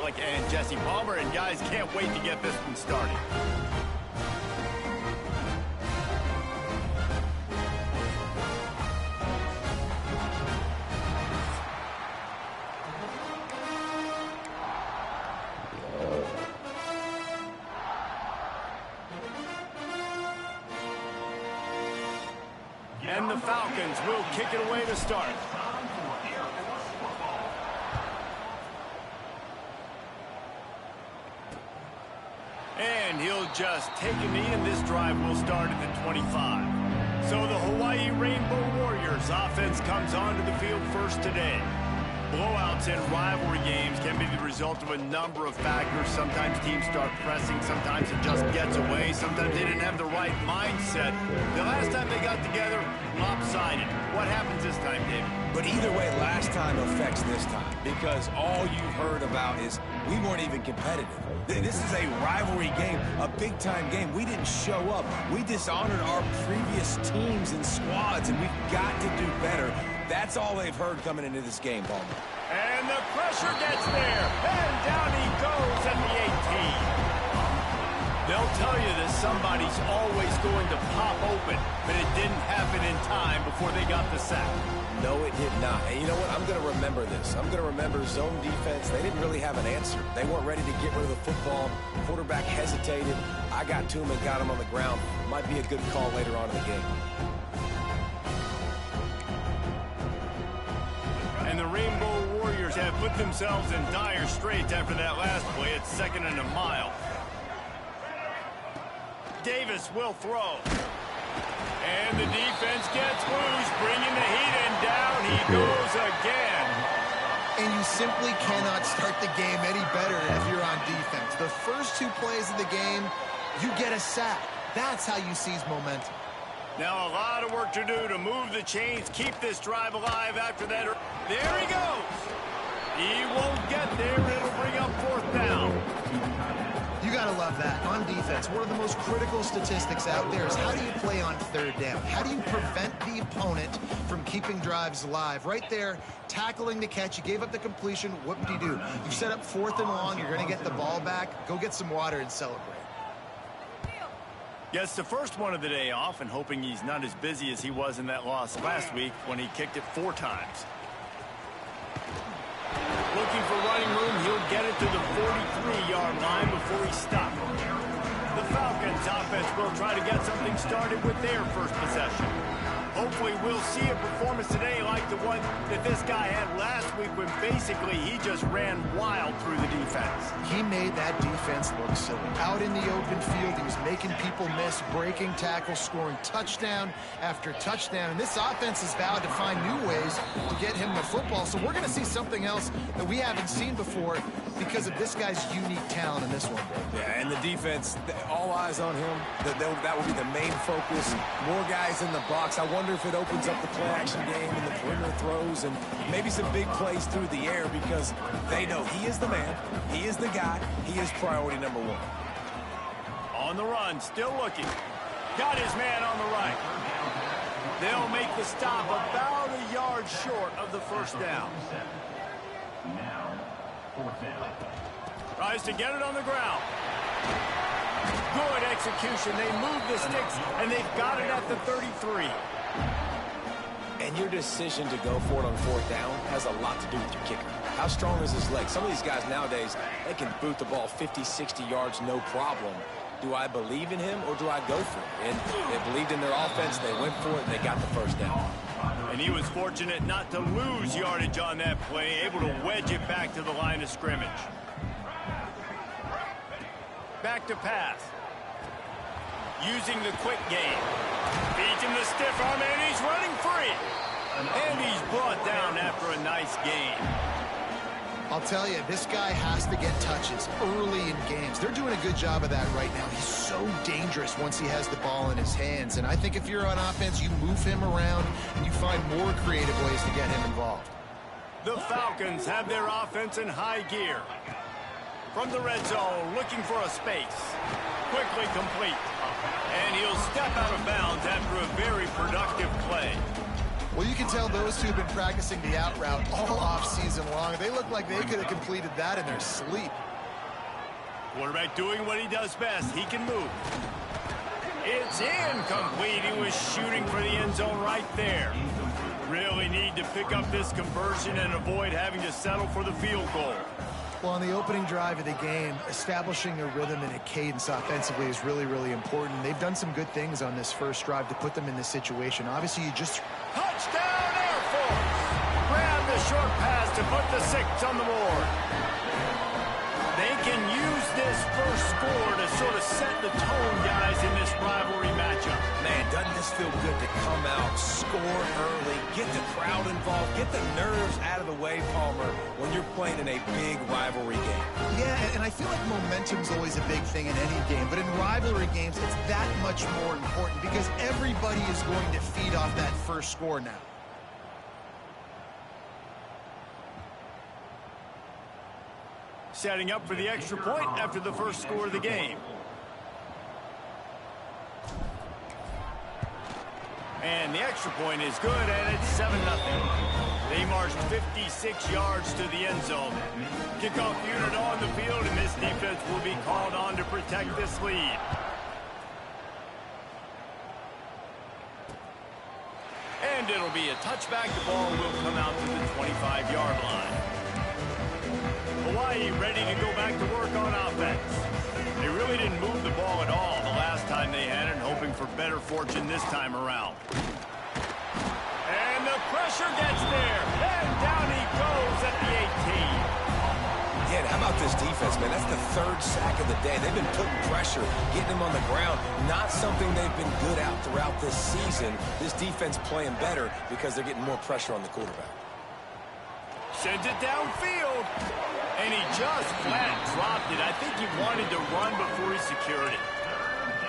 Malik and Jesse Palmer, and guys can't wait to get this one started. And the Falcons will kick it away to start. And he'll just take a knee, and this drive will start at the 25. So the Hawaii Rainbow Warriors offense comes onto the field first today. Blowouts in rivalry games can be the result of a number of factors. Sometimes teams start pressing. Sometimes it just gets away. Sometimes they didn't have the right mindset. The last time they got together, lopsided. What happens this time, David? But either way, last time affects this time, because all you've heard about is we weren't even competitive. This is a rivalry game, a big-time game. We didn't show up. We dishonored our previous teams and squads, and we've got to do better. That's all they've heard coming into this game, Palmer. And the pressure gets there, and down he goes at the 18. They'll tell you that somebody's always going to pop open, but it didn't happen in time before they got the sack. No, it did not. And you know what? I'm going to remember this. I'm going to remember zone defense. They didn't really have an answer. They weren't ready to get rid of the football. Quarterback hesitated. I got to him and got him on the ground. Might be a good call later on in the game. And the Rainbow Warriors have put themselves in dire straits after that last play. It's 2nd and a mile. Davis will throw. And the defense gets loose, bringing the heat, and down he goes again. And you simply cannot start the game any better if you're on defense. The first 2 plays of the game, you get a sack. That's how you seize momentum. Now a lot of work to do to move the chains, keep this drive alive after that. There he goes. He won't get there. It'll bring up 4th down. You got to love that. On defense, one of the most critical statistics out there is how do you play on 3rd down? How do you prevent the opponent from keeping drives alive? Right there, tackling the catch. You gave up the completion. What do? You set up 4th and long. You're going to get the ball back. Go get some water and celebrate. Gets the first one of the day off, and hoping he's not as busy as he was in that loss last week when he kicked it 4 times. Looking for running room, he'll get it to the 43-yard line before he stopped. The Falcons offense will try to get something started with their first possession. Hopefully we'll see a performance today like the one that this guy had last week when basically he just ran wild through the defense. He made that defense look silly. Out in the open field, he was making people miss, breaking tackles, scoring touchdown after touchdown. And this offense has vowed to find new ways to get him the football. So we're going to see something else that we haven't seen before because of this guy's unique talent in this one. Yeah, and the defense, all eyes on him. That will be the main focus. More guys in the box. I wonder if it opens up the play-action game and the perimeter throws and maybe some big plays through the air because they know he is the man, he is the guy, he is priority number 1. On the run, still looking. Got his man on the right. They'll make the stop about a yard short of the 1st down. Tries to get it on the ground. Good execution. They move the sticks, and they've got it at the 33. And your decision to go for it on 4th down has a lot to do with your kicker. How strong is his leg? Some of these guys nowadays, they can boot the ball 50, 60 yards, no problem. Do I believe in him or do I go for it? And they believed in their offense, they went for it, and they got the 1st down. And he was fortunate not to lose yardage on that play, able to wedge it back to the line of scrimmage. Back to pass. Using the quick game. Feeds him the stiff arm, and he's running free. And he's brought down after a nice gain. I'll tell you, this guy has to get touches early in games. They're doing a good job of that right now. He's so dangerous once he has the ball in his hands. And I think if you're on offense, you move him around and you find more creative ways to get him involved. The Falcons have their offense in high gear. From the red zone, looking for a space. Quickly complete. And he'll step out of bounds after a very productive play. Well, you can tell those two have been practicing the out route all off season long. They look like they could have completed that in their sleep. Quarterback doing what he does best. He can move. It's incomplete. He was shooting for the end zone right there. Really need to pick up this conversion and avoid having to settle for the field goal. Well, on the opening drive of the game, establishing a rhythm and a cadence offensively is really, really important. They've done some good things on this first drive to put them in this situation. Obviously, you just... Touchdown, Air Force! Grab the short pass to put the 6 on the board. They can use this first score to sort of set the tone, guys, in this rivalry matchup. Man, doesn't this feel good to come out, score early, get the crowd involved, get the nerves out of the way, Palmer, when you're playing in a big rivalry game? Yeah, and I feel like momentum's always a big thing in any game, but in rivalry games, it's that much more important because everybody is going to feed off that first score now. Setting up for the extra point after the first score of the game. And the extra point is good, and it's 7-0. They marched 56 yards to the end zone. Kickoff unit on the field, and this defense will be called on to protect this lead. And it'll be a touchback. The ball will come out to the 25-yard line. Hawaii ready to go back to work on offense. They really didn't move the ball at all the last time they had it, hoping for better fortune this time around. And the pressure gets there, and down he goes at the 18. Yeah, how about this defense, man? That's the 3rd sack of the day. They've been putting pressure, getting him on the ground. Not something they've been good at throughout this season. This defense playing better because they're getting more pressure on the quarterback. Sends it downfield. And he just flat dropped it. I think he wanted to run before he secured it.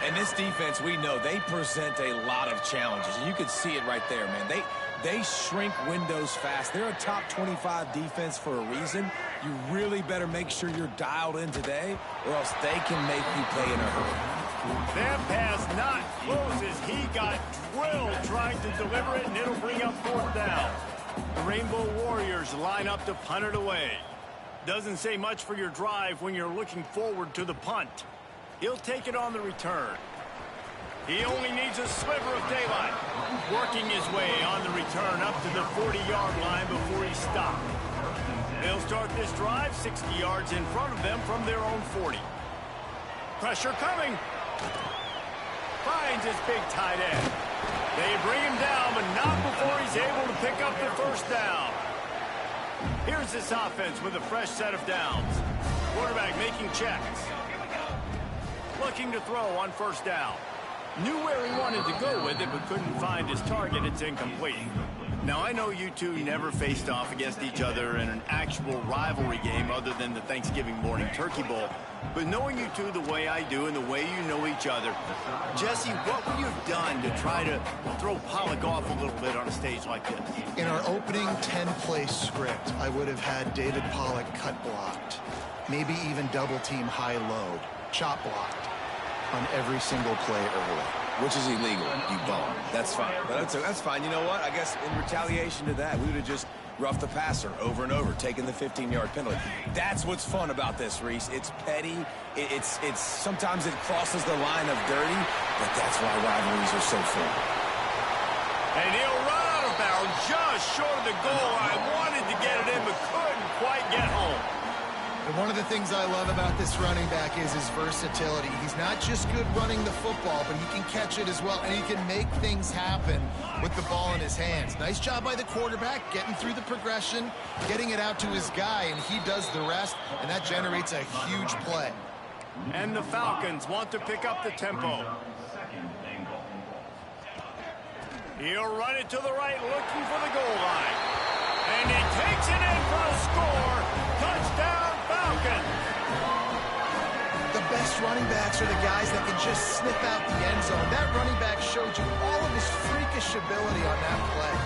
And this defense, we know, they present a lot of challenges. And you could see it right there, man. They shrink windows fast. They're a top 25 defense for a reason. You really better make sure you're dialed in today, or else they can make you pay in a hurry. That pass not close as he got drilled trying to deliver it, and it'll bring up 4th down. The Rainbow Warriors line up to punt it away. Doesn't say much for your drive when you're looking forward to the punt. He'll take it on the return. He only needs a sliver of daylight. Working his way on the return up to the 40-yard line before he stopped. They'll start this drive 60 yards in front of them from their own 40. Pressure coming. Finds his big tight end. They bring him down, but not before he's able to pick up the first down. Here's this offense with a fresh set of downs. Quarterback making checks. Looking to throw on 1st down. Knew where he wanted to go with it, but couldn't find his target. It's incomplete. Now, I know you two never faced off against each other in an actual rivalry game other than the Thanksgiving morning turkey bowl. But knowing you two the way I do and the way you know each other, Jesse, what would you have done to try to throw Pollock off a little bit on a stage like this? In our opening 10-play script, I would have had David Pollock cut blocked, maybe even double-team high-load, chop blocked on every single play early. Which is illegal, you bum. That's fine. But that's fine. You know what? I guess in retaliation to that, we would have just roughed the passer over and over, taking the 15-yard penalty. That's what's fun about this, Reese. It's petty. It's sometimes it crosses the line of dirty, but that's why rivalries are so fun. And he'll run out of bounds just short of the goal line. Wanted to get it in, but couldn't quite get home. And one of the things I love about this running back is his versatility. He's not just good running the football, but he can catch it as well, and he can make things happen with the ball in his hands. Nice job by the quarterback, getting through the progression, getting it out to his guy, and he does the rest, and that generates a huge play. And the Falcons want to pick up the tempo. He'll run it to the right, looking for the goal line. And he takes it in for a score. Touchdown, Falcons. The best running backs are the guys that can just snip out the end zone. That running back showed you all of his freakish ability on that play.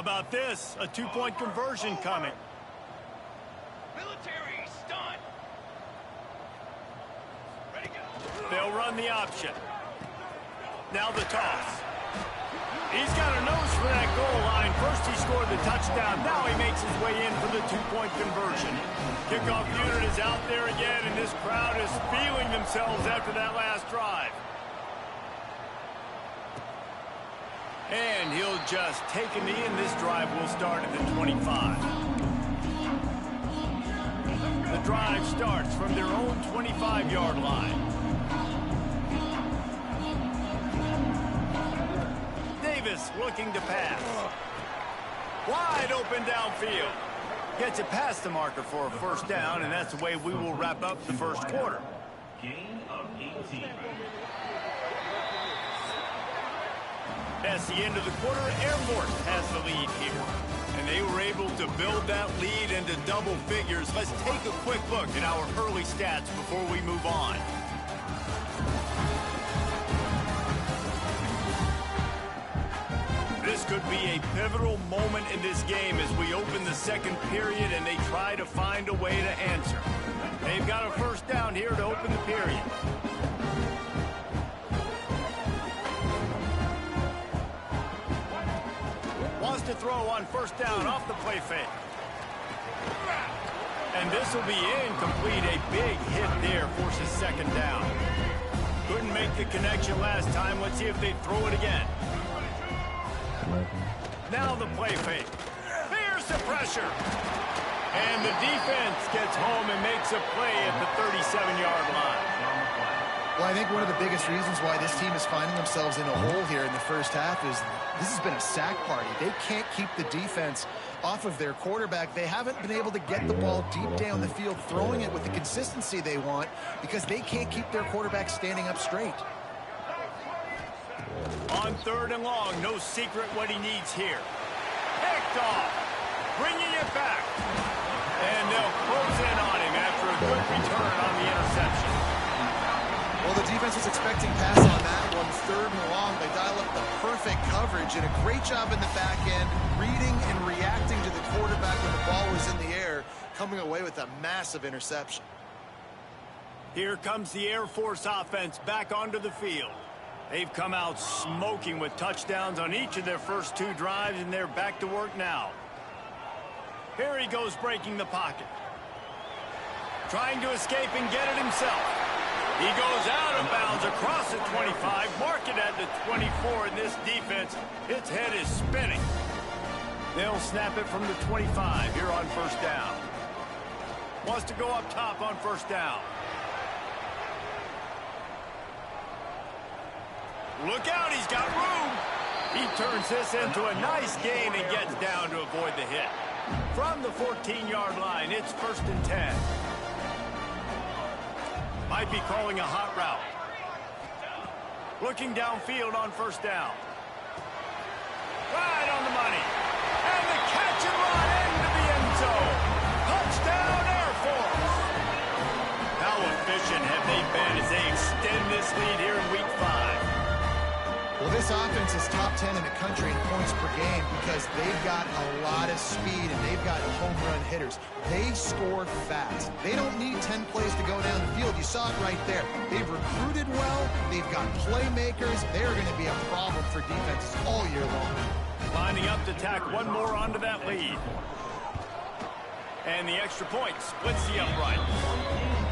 about this? A two-point conversion coming. Military stunt. Ready, go. They'll run the option. Now the toss. He's got a nose for that goal line. First he scored the touchdown. Now he makes his way in for the two-point conversion. Kickoff unit is out there again, and this crowd is feeling themselves after that last drive. And he'll just take a knee, and this drive will start at the 25. The drive starts from their own 25-yard line. Davis looking to pass. Wide open downfield. Gets it past the marker for a first down, and that's the way we will wrap up the first quarter. Gain of 18. That's the end of the quarter. Air Force has the lead here. And they were able to build that lead into double figures. Let's take a quick look at our early stats before we move on. This could be a pivotal moment in this game as we open the second period and they try to find a way to answer. They've got a first down here to open the period. Wants to throw on first down off the play fake. And this will be incomplete. A big hit there forces second down. Couldn't make the connection last time. Let's see if they throw it again. Now the play fake. There's the pressure. And the defense gets home and makes a play at the 37-yard line. Well, I think one of the biggest reasons why this team is finding themselves in a hole here in the first half is this has been a sack party. They can't keep the defense off of their quarterback. They haven't been able to get the ball deep down the field, throwing it with the consistency they want because they can't keep their quarterback standing up straight. On third and long, no secret what he needs here. Picked off, bringing it back. And they'll close in on him after a good return on the interception. Well, the defense was expecting pass on that one. Third and long, they dial up the perfect coverage and a great job in the back end, reading and reacting to the quarterback when the ball was in the air, coming away with a massive interception. Here comes the Air Force offense back onto the field. They've come out smoking with touchdowns on each of their first two drives, and they're back to work now. Here he goes breaking the pocket. Trying to escape and get it himself. He goes out of bounds across the 25, mark it at the 24, and this defense, its head is spinning. They'll snap it from the 25 here on first down. Wants to go up top on first down. Look out, he's got room. He turns this into a nice gain and gets down to avoid the hit. From the 14-yard line, it's first and 10. Might be calling a hot route. Looking downfield on first down. Right on the money. And the catch and run into the end zone. Touchdown, Air Force. How efficient have they been as they extend this lead here in Week 5? Well, this offense is top 10 in the country in points per game because they've got a lot of speed and they've got home run hitters. They score fast. They don't need 10 plays to go down the field. You saw it right there. They've recruited well. They've got playmakers. They're going to be a problem for defenses all year long. Lining up to tack one more onto that lead. And the extra point splits the upright.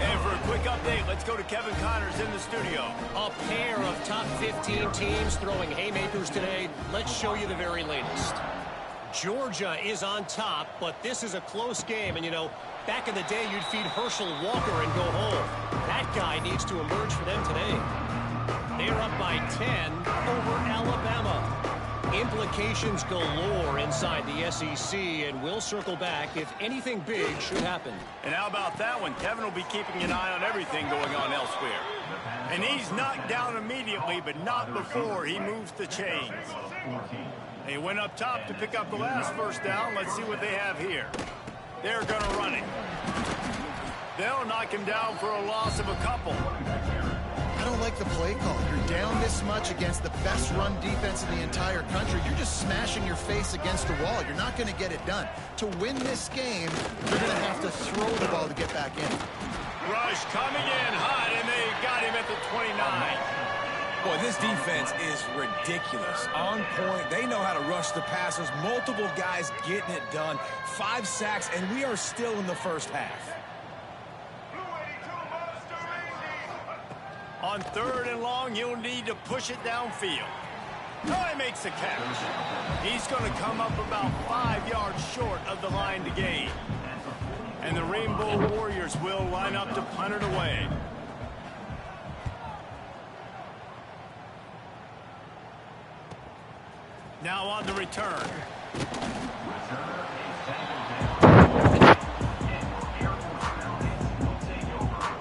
And for a quick update, let's go to Kevin Connors in the studio. A pair of top 15 teams throwing haymakers today. Let's show you the very latest. Georgia is on top, but this is a close game. And, you know, back in the day, you'd feed Herschel Walker and go home. That guy needs to emerge for them today. They're up by 10 over Alabama. Implications galore inside the SEC, and we'll circle back if anything big should happen. And how about that one? Kevin will be keeping an eye on everything going on elsewhere. And he's knocked down immediately, but not before he moves the chains. He went up top to pick up the last first down. Let's see what they have here. They're going to run it. They'll knock him down for a loss of a couple. I don't like the play call. You're down this much against the best run defense in the entire country. You're just smashing your face against the wall. You're not going to get it done. To win this game, you're going to have to throw the ball to get back in. Rush coming in hot, and they got him at the 29. Boy, this defense is ridiculous. On point. They know how to rush the passers. Multiple guys getting it done. 5 sacks, and we are still in the first half. On 3rd and long, he'll need to push it downfield. Oh, he makes the catch. He's going to come up about 5 yards short of the line to gain. And the Rainbow Warriors will line up to punt it away. Now on the return.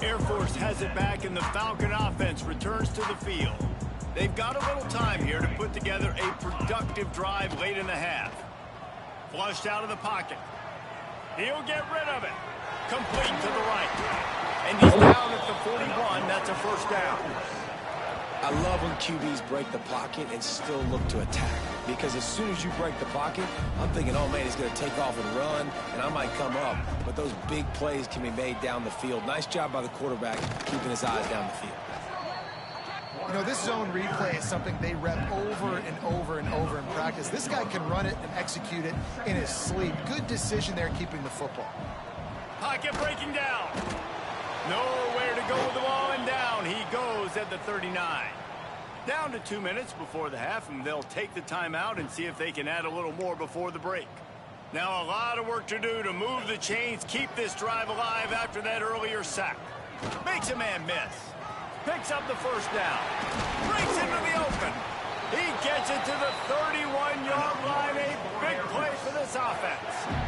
Air Force has it back, and the Falcon offense returns to the field. They've got a little time here to put together a productive drive late in the half. Flushed out of the pocket. He'll get rid of it. Complete to the right. And he's down at the 41. That's a first down. I love when QBs break the pocket and still look to attack. Because as soon as you break the pocket, I'm thinking, oh, man, he's going to take off and run, and I might come up. But those big plays can be made down the field. Nice job by the quarterback keeping his eyes down the field. You know, this zone replay is something they rep over and over and over in practice. This guy can run it and execute it in his sleep. Good decision there keeping the football. Pocket breaking down. Nowhere to go with the ball, and down he goes at the 39. Down to 2 minutes before the half, and they'll take the timeout and see if they can add a little more before the break. Now a lot of work to do to move the chains, keep this drive alive after that earlier sack. Makes a man miss. Picks up the first down. Breaks into the open. He gets it to the 31-yard line. A big play for this offense.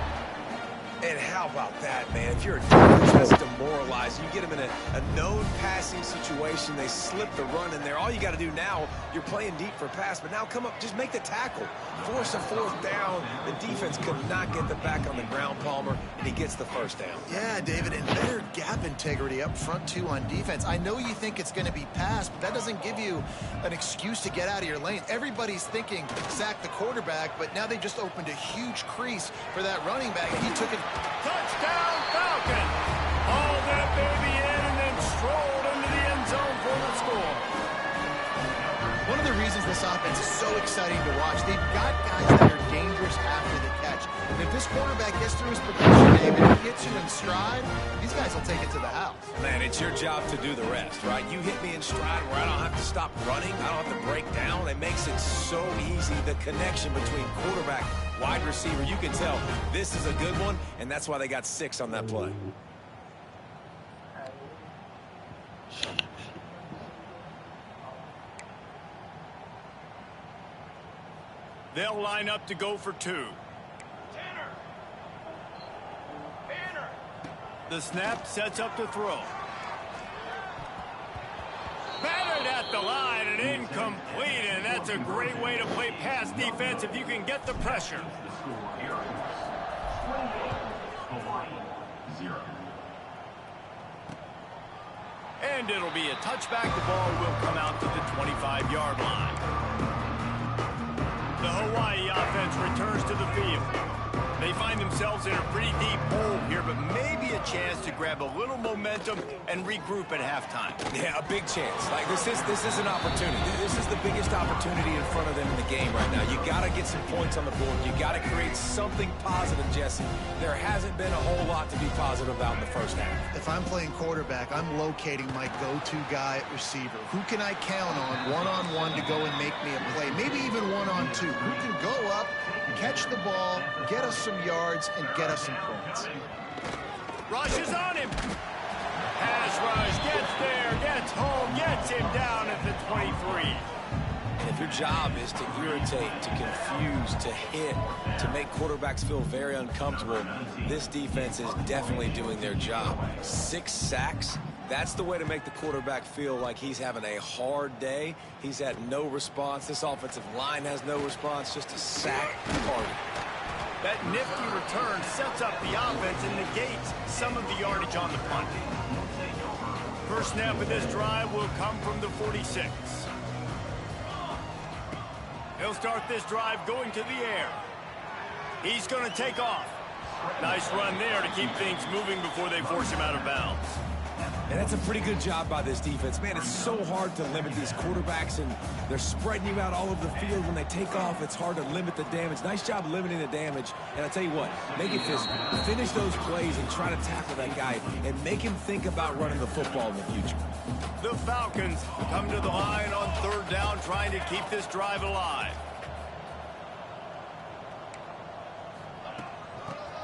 And how about that, man? If you're a defense that's demoralized, you get them in a known passing situation. They slip the run in there. All you got to do now, you're playing deep for pass, but now come up, just make the tackle. Force a 4th down. The defense could not get the back on the ground, Palmer, and he gets the first down. Yeah, David, and better gap integrity up front, too, on defense. I know you think it's going to be pass, but that doesn't give you an excuse to get out of your lane. Everybody's thinking sack the quarterback, but now they just opened a huge crease for that running back, and he took it. Touchdown, Falcon! Hauled that baby in and then strolled into the end zone for the score. One of the reasons this offense is so exciting to watch, they've got guys that are dangerous after the catch. And if this quarterback gets through his progression, David, and hits you in stride, these guys will take it to the house. Man, it's your job to do the rest, right? You hit me in stride where I don't have to stop running. I don't have to break down. It makes it so easy. The connection between quarterback, wide receiver, you can tell this is a good one, and that's why they got 6 on that play. They'll line up to go for 2. The snap sets up to throw. Battered at the line and incomplete, and that's a great way to play pass defense if you can get the pressure. And it'll be a touchback. The ball will come out to the 25-yard line. The Hawaii offense returns to the field. They find themselves in a pretty deep hole here, but maybe a chance to grab a little momentum and regroup at halftime. Yeah, a big chance. Like this is an opportunity. This is the biggest opportunity in front of them in the game right now. You got to get some points on the board. You got to create something positive, Jesse. There hasn't been a whole lot to be positive about in the first half. If I'm playing quarterback, I'm locating my go-to guy at receiver. Who can I count on one-on-one to go and make me a play? Maybe even one-on-two. Who can go up, catch the ball, get us some yards, and get us some points. Rush is on him. Pass rush, gets there, gets home, gets him down at the 23. And if your job is to irritate, to confuse, to hit, to make quarterbacks feel very uncomfortable, this defense is definitely doing their job. 6 sacks. That's the way to make the quarterback feel like he's having a hard day. He's had no response. This offensive line has no response, just a sack party. That nifty return sets up the offense and negates some of the yardage on the punt. First snap of this drive will come from the 46. He'll start this drive going to the air. He's going to take off. Nice run there to keep things moving before they force him out of bounds. And that's a pretty good job by this defense. Man, it's so hard to limit these quarterbacks, and they're spreading you out all over the field. When they take off, it's hard to limit the damage. Nice job limiting the damage. And I tell you what, make it finish those plays and try to tackle that guy and make him think about running the football in the future. The Falcons come to the line on third down, trying to keep this drive alive.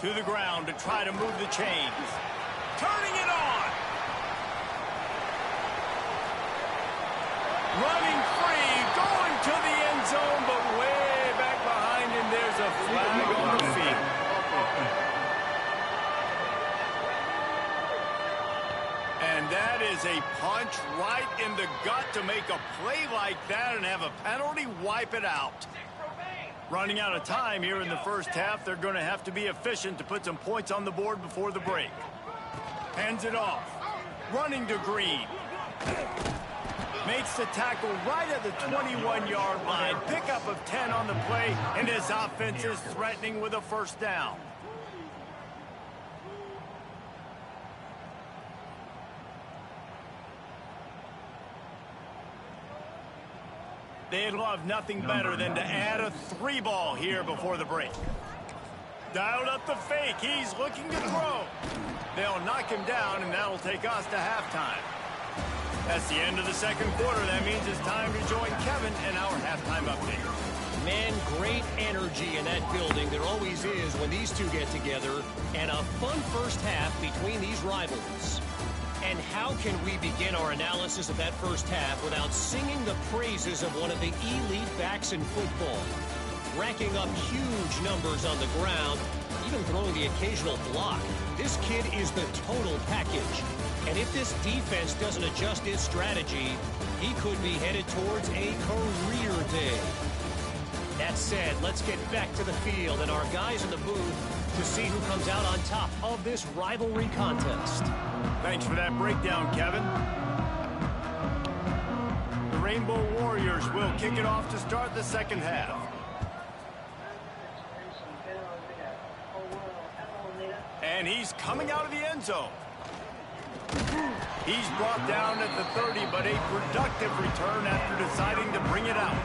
To the ground to try to move the chains. Turning it on. Running free, going to the end zone, but way back behind him, there's a flag on the field. And that is a punch right in the gut to make a play like that and have a penalty wipe it out. Running out of time here in the first half, they're going to have to be efficient to put some points on the board before the break. Hands it off. Running to Green. Makes the tackle right at the 21-yard line. Pickup of 10 on the play, and his offense is threatening with a first down. They'd love nothing better than to add a 3-ball here before the break. Dialed up the fake. He's looking to throw. They'll knock him down, and that'll take us to halftime. That's the end of the second quarter. That means it's time to join Kevin in our halftime update. Man, great energy in that building. There always is when these two get together. And a fun first half between these rivals. And how can we begin our analysis of that first half without singing the praises of one of the elite backs in football? Racking up huge numbers on the ground, even throwing the occasional block. This kid is the total package. And if this defense doesn't adjust its strategy, he could be headed towards a career day. That said, let's get back to the field and our guys in the booth to see who comes out on top of this rivalry contest. Thanks for that breakdown, Kevin. The Rainbow Warriors will kick it off to start the second half. And he's coming out of the end zone. He's brought down at the 30, but a productive return after deciding to bring it out.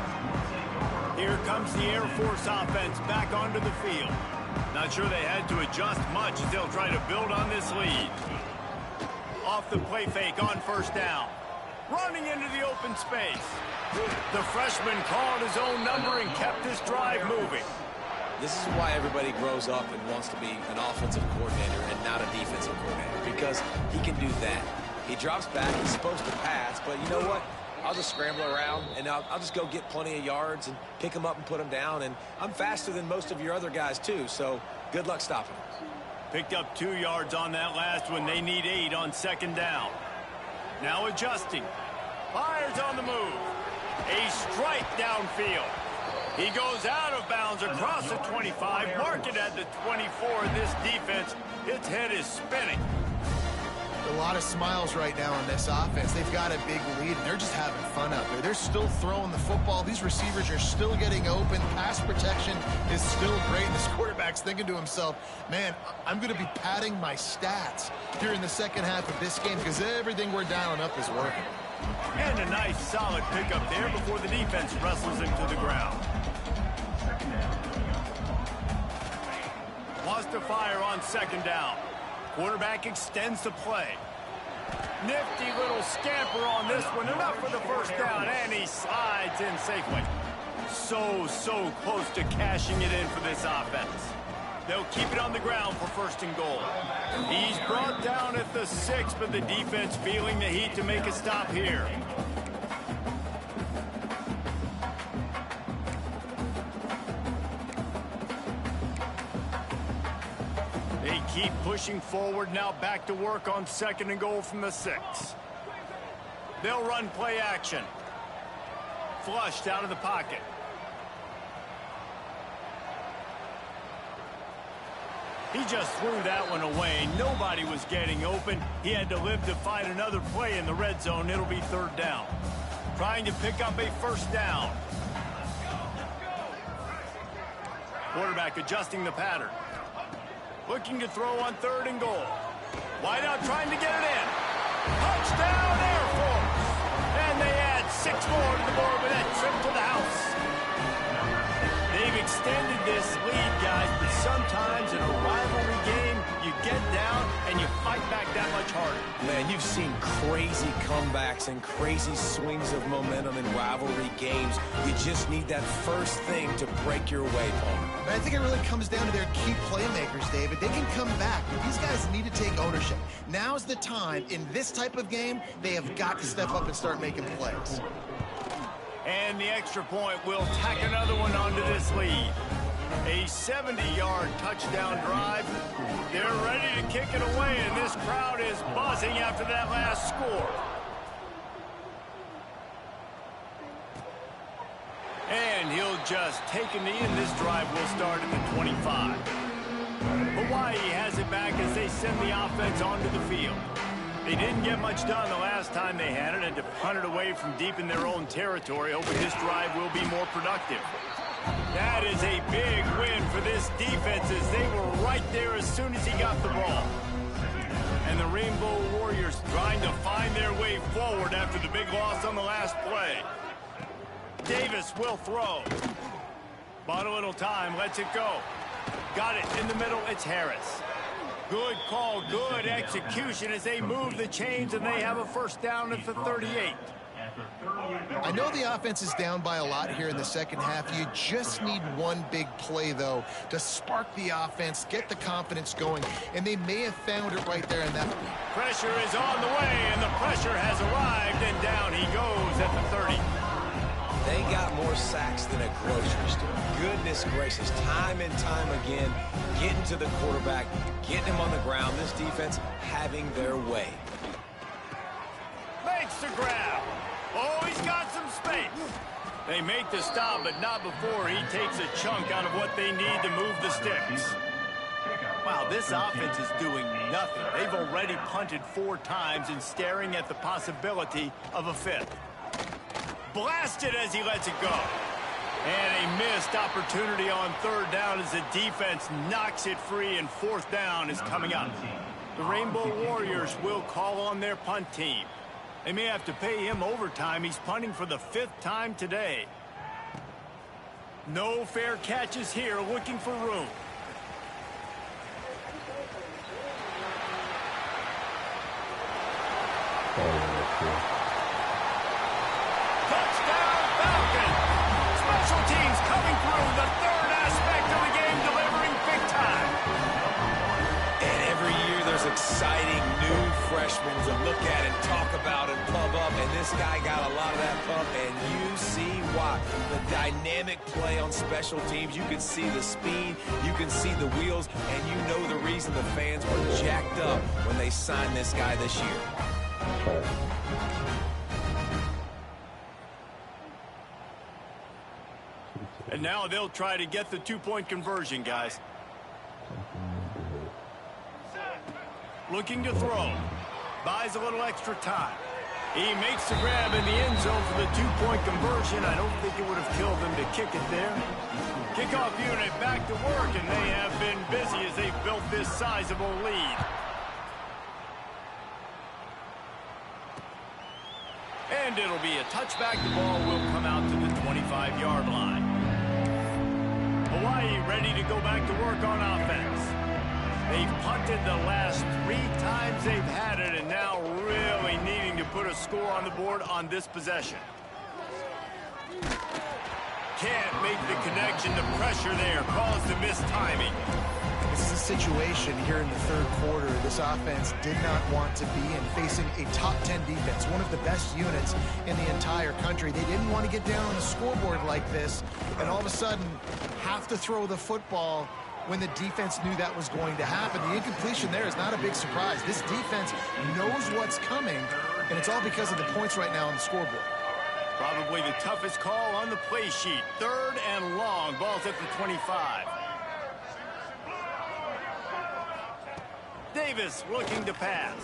Here comes the Air Force offense back onto the field. Not sure they had to adjust much as they'll try to build on this lead. Off the play fake on first down. Running into the open space. The freshman called his own number and kept this drive moving. This is why everybody grows up and wants to be an offensive coordinator and not a defensive coordinator, because he can do that. He drops back, he's supposed to pass, but you know what? I'll just scramble around, and I'll just go get plenty of yards and pick them up and put them down, and I'm faster than most of your other guys, too, so good luck stopping him. Picked up 2 yards on that last one. They need 8 on second down. Now adjusting. Fires on the move. A strike downfield. He goes out of bounds across the 25, mark it at the 24. This defense, its head is spinning. A lot of smiles right now on this offense. They've got a big lead, and they're just having fun out there. They're still throwing the football. These receivers are still getting open. Pass protection is still great. This quarterback's thinking to himself, man, I'm going to be padding my stats here in the second half of this game because everything we're dialing up is working. And a nice solid pickup there before the defense wrestles him to the ground. Wants to fire on second down. Quarterback extends the play. Nifty little scamper on this one. Enough for the first down, and he slides in safely. So close to cashing it in for this offense. They'll keep it on the ground for first and goal. He's brought down at the 6, but the defense feeling the heat to make a stop here. They keep pushing forward, now back to work on second and goal from the 6. They'll run play action. Flushed out of the pocket. He just threw that one away. Nobody was getting open. He had to live to find another play in the red zone. It'll be third down. Trying to pick up a first down. Quarterback adjusting the pattern. Looking to throw on 3rd and goal. Wide out trying to get it in. Touchdown Air Force. And they add 6 more to the board with that trip to the house. They've extended this lead, guys, but sometimes in a rivalry game, you get down and you fight back that much harder. Man, you've seen crazy comebacks and crazy swings of momentum in rivalry games. You just need that first thing to break your way, Paul. I think it really comes down to their key playmakers, David. They can come back, but these guys need to take ownership. Now's the time. In this type of game, they have got to step up and start making plays. And the extra point will tack another one onto this lead. A 70-yard touchdown drive. They're ready to kick it away, and this crowd is buzzing after that last score. And he'll just take a knee, and this drive will start at the 25. Hawaii has it back as they send the offense onto the field. They didn't get much done the last time they had it, and to punt it away from deep in their own territory, hoping this drive will be more productive. That is a big win for this defense as they were right there as soon as he got the ball. And the Rainbow Warriors trying to find their way forward after the big loss on the last play. Davis will throw. Bought a little time, lets it go. Got it in the middle, it's Harris. Good call, good execution as they move the chains, and they have a first down at the 38. I know the offense is down by a lot here in the second half. You just need one big play, though, to spark the offense, get the confidence going, and they may have found it right there in that. Pressure is on the way, and the pressure has arrived, and down he goes at the 30. They got more sacks than a grocery store. Goodness gracious, time and time again, getting to the quarterback, getting him on the ground. This defense having their way. Makes the grab. Oh, he's got some space. They make the stop, but not before he takes a chunk out of what they need to move the sticks. Wow, this offense is doing nothing. They've already punted 4 times and staring at the possibility of a 5th. Blasted as he lets it go. And a missed opportunity on 3rd down as the defense knocks it free, and 4th down is coming up. The Rainbow Warriors will call on their punt team. They may have to pay him overtime. He's punting for the 5th time today. No fair catches here, looking for room. Touchdown Falcons! Special teams coming through, the 3rd aspect of the game, delivering big time. And every year there's exciting new freshmen to look at and talk about and pump up, and this guy got a lot of that pump, and you see why. The dynamic play on special teams, you can see the speed, you can see the wheels, and you know the reason the fans were jacked up when they signed this guy this year. And now they'll try to get the 2-point conversion, guys. Looking to throw. Buys a little extra time. He makes the grab in the end zone for the 2-point conversion. I don't think it would have killed him to kick it there. Kickoff unit back to work, and they have been busy as they've built this sizable lead. And it'll be a touchback. The ball will come out to the 25-yard line. Hawaii ready to go back to work on offense. They've punted the last 3 times they've had it, and now really needing to put a score on the board on this possession. Can't make the connection. The pressure there caused the missed timing. This is a situation here in the 3rd quarter this offense did not want to be in, facing a top 10 defense, one of the best units in the entire country. They didn't want to get down on the scoreboard like this, and all of a sudden have to throw the football when the defense knew that was going to happen. The incompletion there is not a big surprise. This defense knows what's coming, and it's all because of the points right now on the scoreboard. Probably the toughest call on the play sheet. 3rd and long. Ball's at the 25. Davis looking to pass.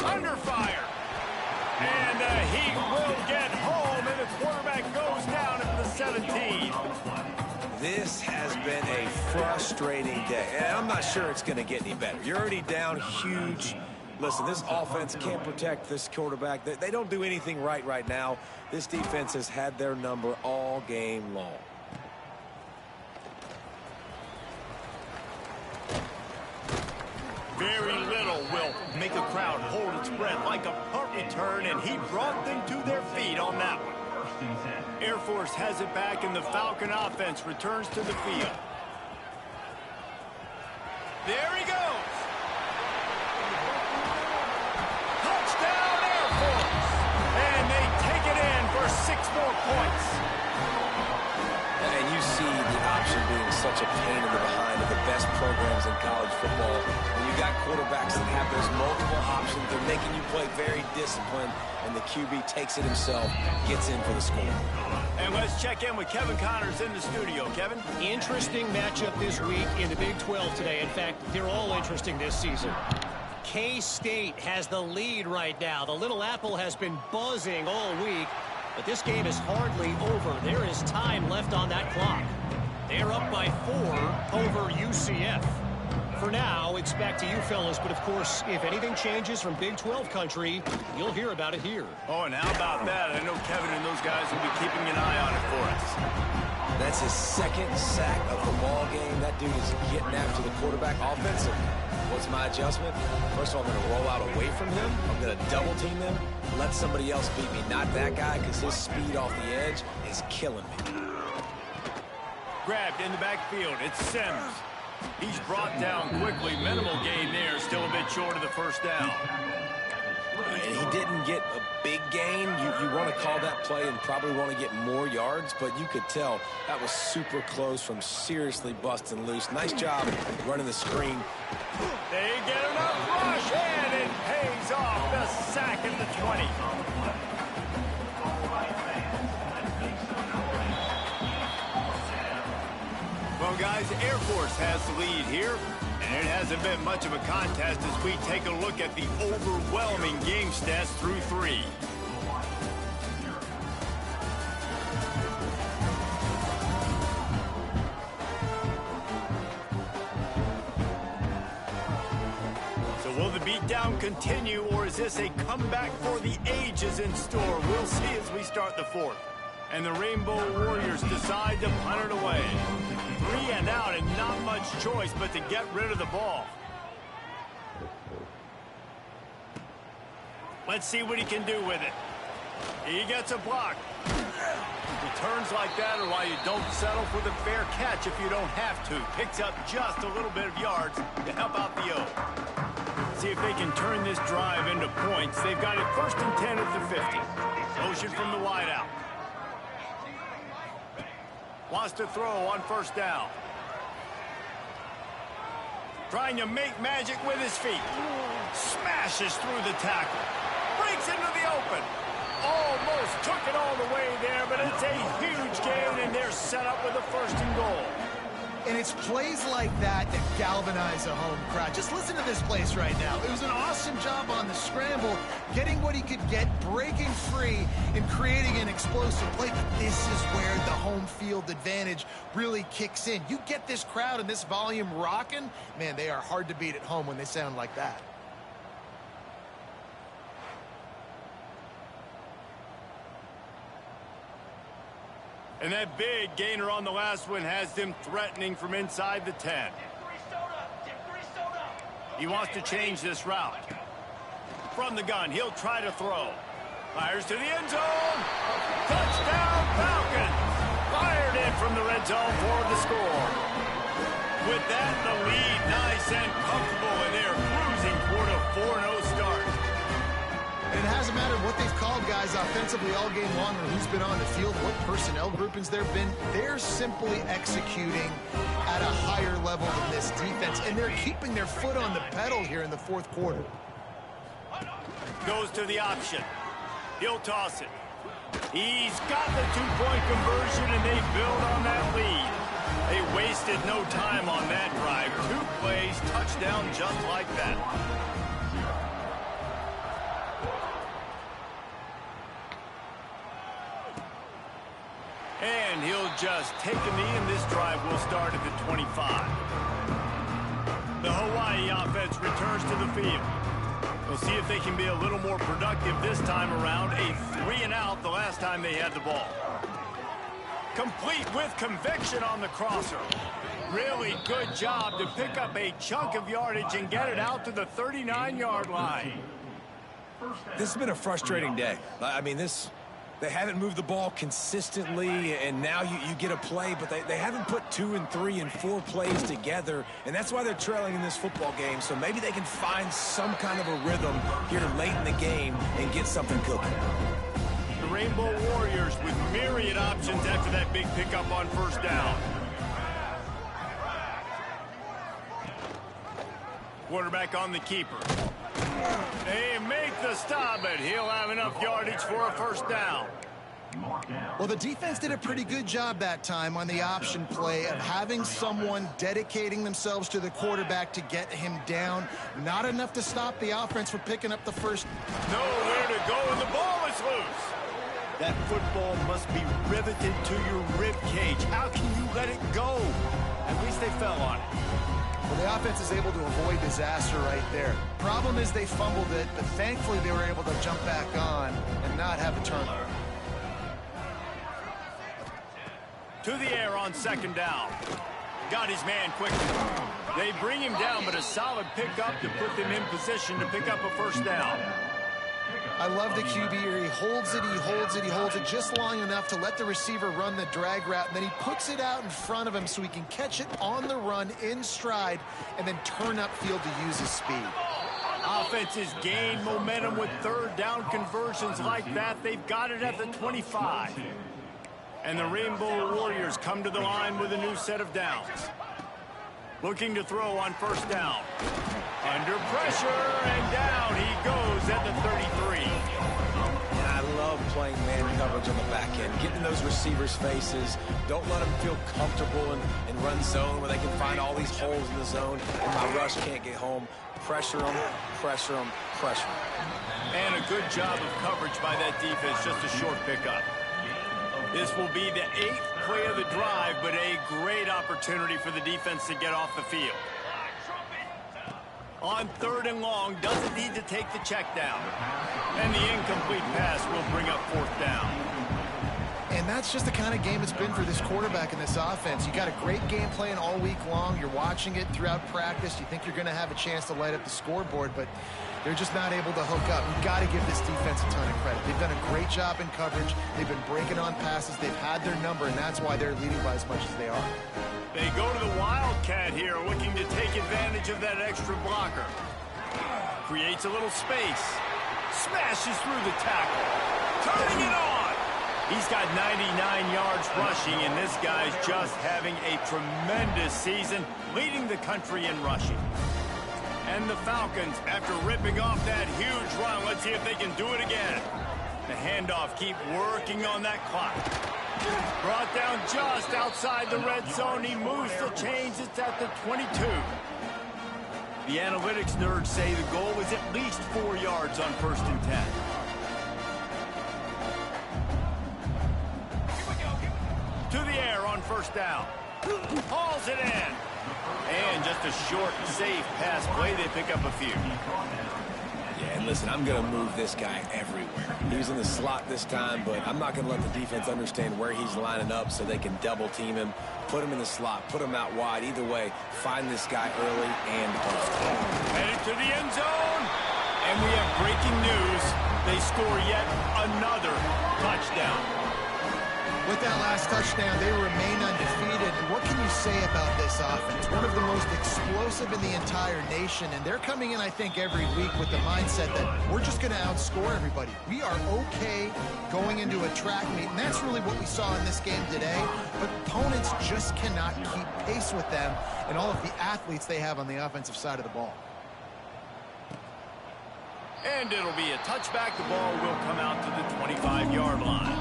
Under fire. And he will get home, and the quarterback goes down at the 17. This has been a frustrating day, and I'm not sure it's going to get any better. You're already down huge. Listen, this offense can't protect this quarterback. They don't do anything right now. This defense has had their number all game long. Very little will make a crowd hold its breath like a punt return, and he brought them to their feet on that one. Air Force has it back, and the Falcon offense returns to the field. There he goes. Touchdown, Air Force. And they take it in for 6 more points. And you see the option being such a pain in the behind of the best programs in college football. When you got quarterbacks that have those multiple options, they're making you play very disciplined, and the QB takes it himself, gets in for the score. And let's check in with Kevin Connors in the studio. Kevin? Interesting matchup this week in the Big 12 today. In fact, they're all interesting this season. K-State has the lead right now. The Little Apple has been buzzing all week, but this game is hardly over. There is time left on that clock. They're up by 4 over UCF. For now, it's back to you fellas, but of course, if anything changes from Big 12 country, you'll hear about it here. Oh, and how about that? I know Kevin and those guys will be keeping an eye on it for us. That's his 2nd sack of the ball game. That dude is getting after the quarterback offensively. What's my adjustment? First of all, I'm going to roll out away from him. I'm going to double team him, let somebody else beat me. Not that guy, because his speed off the edge is killing me. Grabbed in the backfield. It's Sims. He's brought down quickly. Minimal gain there. Still a bit short of the first down. And he didn't get a big gain. You want to call that play and probably want to get more yards, but you could tell that was super close from seriously busting loose. Nice job running the screen. They get enough rush, and it pays off. The sack at the 20. Well, guys, Air Force has the lead here, and it hasn't been much of a contest as we take a look at the overwhelming game stats through 3. So will the beatdown continue, or is this a comeback for the ages in store? We'll see as we start the 4th. And the Rainbow Warriors decide to punt it away. 3 and out, and not much choice but to get rid of the ball. Let's see what he can do with it. He gets a block. Returns like that are why you don't settle for the fair catch if you don't have to. Picks up just a little bit of yards to help out the O. See if they can turn this drive into points. They've got it 1st and 10 at the 50. Motion from the wideout. Wants to throw on 1st down. Trying to make magic with his feet. Smashes through the tackle. Breaks into the open. Almost took it all the way there, but it's a huge gain, and they're set up with a 1st and goal. And it's plays like that that galvanize a home crowd. Just listen to this place right now. It was an awesome job on the scramble, getting what he could get, breaking free, and creating an explosive play. But this is where the home field advantage really kicks in. You get this crowd and this volume rocking, man, they are hard to beat at home when they sound like that. And that big gainer on the last one has them threatening from inside the 10. He wants to change this route. From the gun, he'll try to throw. Fires to the end zone. Touchdown, Falcons! Fired in from the red zone for the score. With that, the lead nice and comfortable, and they're cruising toward a 4-0 start. And it hasn't mattered what they've called, guys, offensively all game long, or who's been on the field, what personnel groupings there have been. They're simply executing at a higher level than this defense, and they're keeping their foot on the pedal here in the 4th quarter. Goes to the option. He'll toss it. He's got the 2-point conversion, and they build on that lead. They wasted no time on that drive. 2 plays, touchdown just like that. And he'll just take a knee, and this drive will start at the 25. The Hawaii offense returns to the field. We'll see if they can be a little more productive this time around. A 3-and-out the last time they had the ball. Complete with conviction on the crosser. Really good job to pick up a chunk of yardage and get it out to the 39-yard line. This has been a frustrating day. I mean, they haven't moved the ball consistently, and now you get a play, but they haven't put 2 and 3 and 4 plays together, and that's why they're trailing in this football game. So maybe they can find some kind of a rhythm here late in the game and get something cooking. The Rainbow Warriors with myriad options after that big pickup on first down. Quarterback on the keeper. They make the stop, but he'll have enough yardage for a first down. Well, the defense did a pretty good job that time on the option play of having someone dedicating themselves to the quarterback to get him down. Not enough to stop the offense from picking up the first. Nowhere to go, and the ball is loose. That football must be riveted to your rib cage. How can you let it go? At least they fell on it. Well, the offense is able to avoid disaster right there. Problem is they fumbled it, but thankfully they were able to jump back on and not have a turnover. To the air on second down. Got his man quickly. They bring him down, but a solid pickup to put them in position to pick up a first down. I love the QB here. He holds it, he holds it, he holds it just long enough to let the receiver run the drag route, and then he puts it out in front of him so he can catch it on the run in stride and then turn upfield to use his speed. Offenses gain momentum with third down conversions like that. They've got it at the 25. And the Rainbow Warriors come to the line with a new set of downs. Looking to throw on first down. Under pressure, and down he goes at the 33. And I love playing man coverage on the back end, getting those receivers' faces. Don't let them feel comfortable in run zone where they can find all these holes in the zone and my rush can't get home. Pressure them, pressure them, pressure them. And a good job of coverage by that defense, just a short pickup. This will be the 8th play of the drive, but a great opportunity for the defense to get off the field. On third and long, doesn't need to take the check down. And the incomplete pass will bring up fourth down. And that's just the kind of game it's been for this quarterback in this offense. You got a great game plan all week long. You're watching it throughout practice. You think you're going to have a chance to light up the scoreboard, but they're just not able to hook up. You've got to give this defense a ton of credit. They've done a great job in coverage. They've been breaking on passes. They've had their number, and that's why they're leading by as much as they are. They go to the Wildcat here, looking to take advantage of that extra blocker. Creates a little space. Smashes through the tackle. Turning it on. He's got 99 yards rushing, and this guy's just having a tremendous season, leading the country in rushing. And the Falcons, after ripping off that huge run, let's see if they can do it again. The handoff, keep working on that clock. Brought down just outside the red zone. He moves the chains. It's at the 22. The analytics nerds say the goal is at least 4 yards on first and 10. To the air on first down. Hauls it in. And just a short, safe pass play. They pick up a few. Yeah, and listen, I'm going to move this guy everywhere. He's in the slot this time, but I'm not going to let the defense understand where he's lining up so they can double team him, put him in the slot, put him out wide. Either way, find this guy early and often. Headed to the end zone. And we have breaking news. They score yet another touchdown. With that last touchdown, they remain undefeated. And what can you say about this offense? One of the most explosive in the entire nation. And they're coming in, I think, every week with the mindset that we're just going to outscore everybody. We are okay going into a track meet. And that's really what we saw in this game today. But opponents just cannot keep pace with them and all of the athletes they have on the offensive side of the ball. And it'll be a touchback. The ball will come out to the 25-yard line.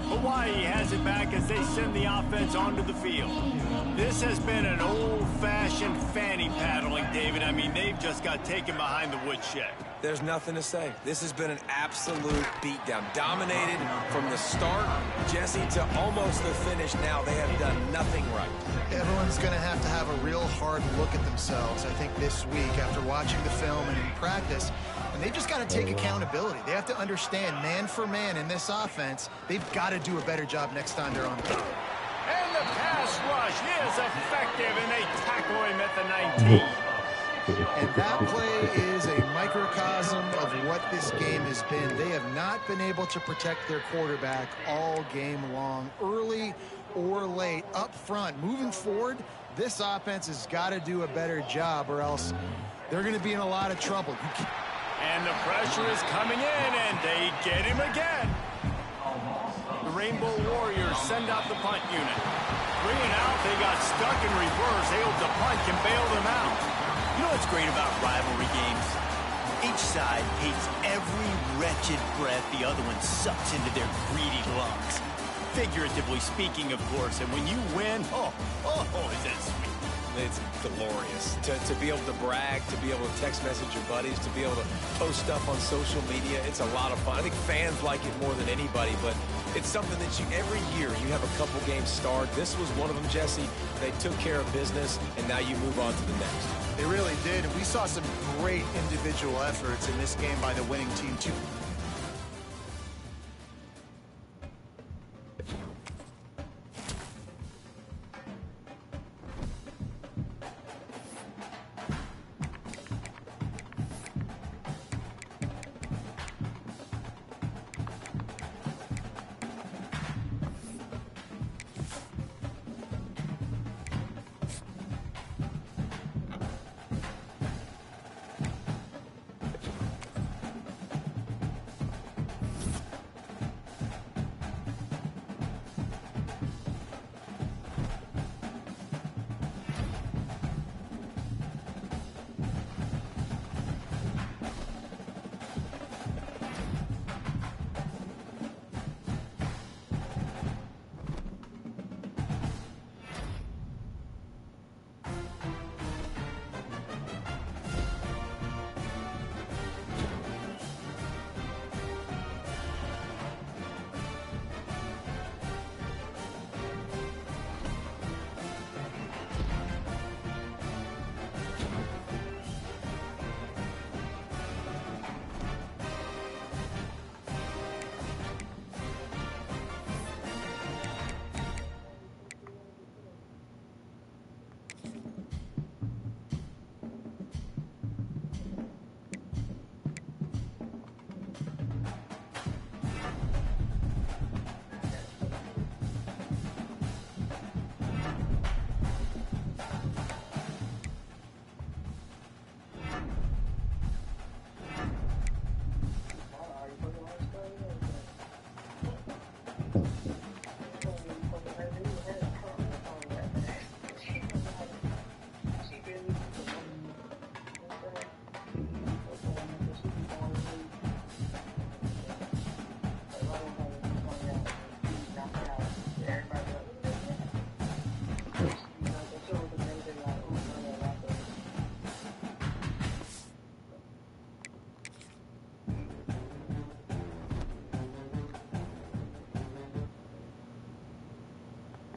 Hawaii has it back as they send the offense onto the field. This has been an old-fashioned fanny paddling, David. I mean, they've just got taken behind the woodshed. There's nothing to say. This has been an absolute beatdown. Dominated from the start, Jesse, to almost the finish now. They have done nothing right. Everyone's going to have a real hard look at themselves, I think, this week after watching the film and in practice. And they've just got to take accountability. They have to understand, man for man in this offense, they've got to do a better job next time they're on the field. And the pass rush is effective, and they tackle him at the 19. And that play is a microcosm of what this game has been. They have not been able to protect their quarterback all game long, early or late, up front. Moving forward, this offense has got to do a better job, or else they're going to be in a lot of trouble. And the pressure is coming in, and they get him again. The Rainbow Warriors send out the punt unit. 3 and out, they got stuck in reverse. They hope the punt can bail them out. You know what's great about rivalry games? Each side hates every wretched breath the other one sucks into their greedy lungs. Figuratively speaking, of course, and when you win, is it sweet. It's glorious to be able to brag, to be able to text message your buddies, to be able to post stuff on social media. It's a lot of fun. I think fans like it more than anybody, but it's something that every year you have a couple games start. This was one of them, Jesse. They took care of business, and now you move on to the next. They really did, and we saw some great individual efforts in this game by the winning team, too.